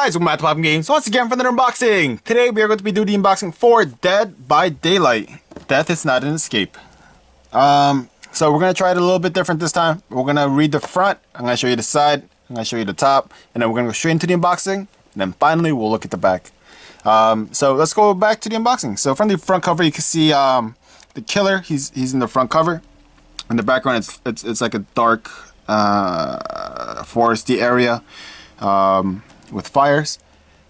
guys, welcome back to Popping Games once again for another unboxing. Today we are going to be doing the unboxing for Dead by Daylight. Death is not an escape. So we're going to try it a little bit different this time. We're going to read the front, I'm going to show you the side, I'm going to show you the top, and then we're going to go straight into the unboxing, and then finally we'll look at the back. So let's go back to the unboxing. So from the front cover you can see the killer, he's in the front cover. In the background it's like a dark foresty area. With fires.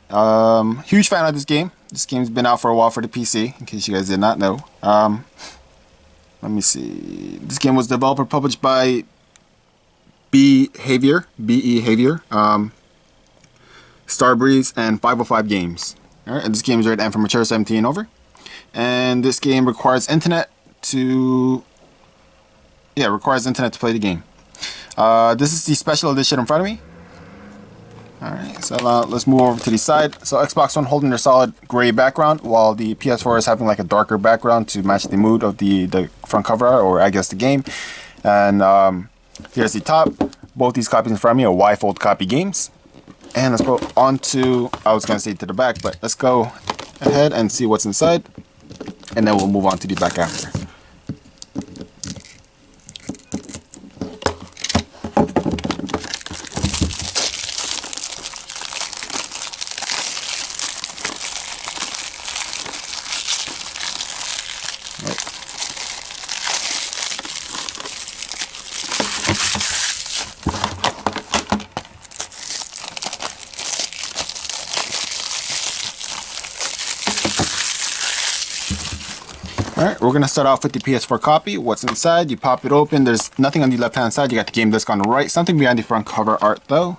Huge fan of this game. This game's been out for a while for the PC, in case you guys did not know. Let me see. This game was developed and published by B.E. Havier, Starbreeze, and 505 Games. Alright, and this game is rated M for mature 17 and over. And this game requires internet to play the game. This is the special edition in front of me. Alright, so let's move over to the side. So Xbox One holding their solid gray background, while the PS4 is having like a darker background to match the mood of the front cover art, or I guess the game. And here's the top. Both these copies in front of me are Y-fold copy games. And let's go on to, I was going to say to the back, but let's go ahead and see what's inside. And then we'll move on to the back after. Alright, we're going to start off with the PS4 copy. What's inside? You pop it open. There's nothing on the left hand side. You got the game disc on the right. Something behind the front cover art though.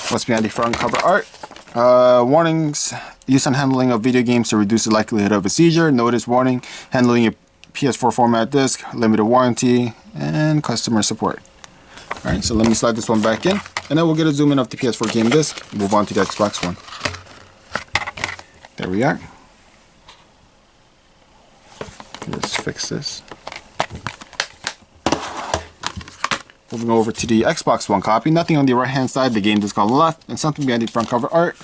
What's behind the front cover art? Warnings. Use and handling of video games to reduce the likelihood of a seizure. Notice warning. Handling a PS4 format disc. Limited warranty. And customer support. Alright, so let me slide this one back in. And then we'll get a zoom in of the PS4 game disc. Move on to the Xbox One. There we are. Let's fix this. Moving over to the Xbox One copy. Nothing on the right hand side, the game disc on the left, and something behind the front cover art.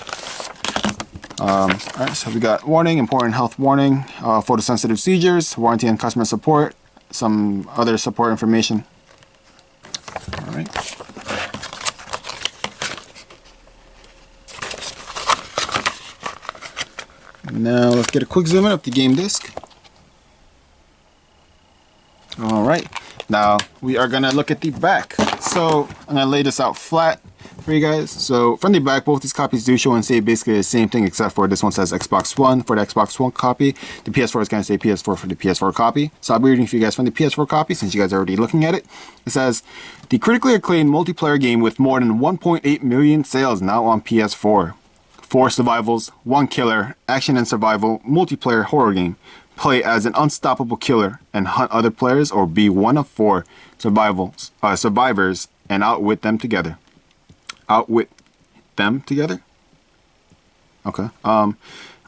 Alright, so we got warning, important health warning, photosensitive seizures, warranty and customer support, some other support information. Alright. Now let's get a quick zoom in of the game disc. Alright, now we are going to look at the back. So I'm going to lay this out flat for you guys. So from the back, both these copies do show and say basically the same thing, except for this one says Xbox One for the Xbox One copy. The PS4 is going to say PS4 for the PS4 copy. So I'll be reading for you guys from the PS4 copy, since you guys are already looking at it. It says, the critically acclaimed multiplayer game with more than 1.8 million sales now on PS4. 4 survivals, 1 killer, action and survival, multiplayer horror game. Play as an unstoppable killer and hunt other players, or be one of 4 survivors and outwit them together. Outwit them together? Okay.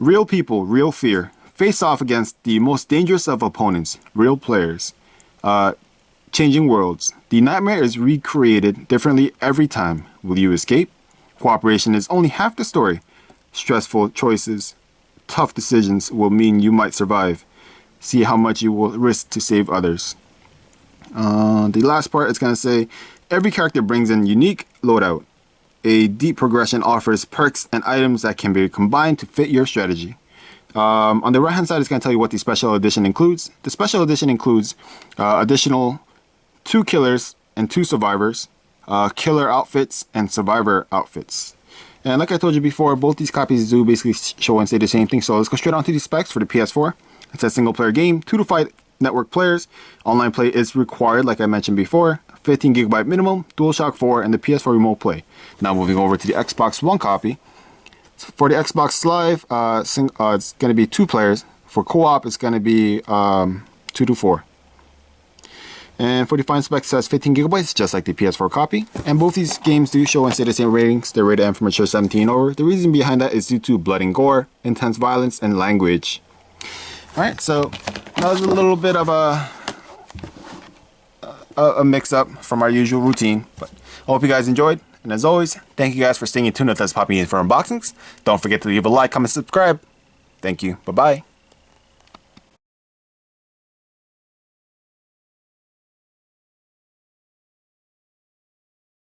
Real people, real fear. Face off against the most dangerous of opponents. Real players. Changing worlds. The nightmare is recreated differently every time. Will you escape? Cooperation is only half the story. Stressful choices. Tough decisions will mean you might survive. See how much you will risk to save others. The last part is going to say, every character brings in unique loadout. A deep progression offers perks and items that can be combined to fit your strategy. On the right hand side, it's going to tell you what the special edition includes. The special edition includes additional 2 killers and 2 survivors, killer outfits and survivor outfits. And like I told you before, both these copies do basically show and say the same thing. So let's go straight on to the specs for the PS4. It says single player game, 2 to 5 network players. Online play is required, like I mentioned before. 15 GB minimum, DualShock 4, and the PS4 remote play. Now moving over to the Xbox One copy. So for the Xbox Live, it's going to be 2 players. For co-op, it's going to be 2 to 4. And for the fine spec, says 15 gigabytes, just like the PS4 copy. And both these games do show and say the same ratings. They're rated M for mature 17 over. The reason behind that is due to blood and gore, intense violence, and language. Alright, so that was a little bit of a mix-up from our usual routine. But I hope you guys enjoyed. And as always, thank you guys for staying tuned with us popping in for unboxings. Don't forget to leave a like, comment, subscribe. Thank you. Bye-bye.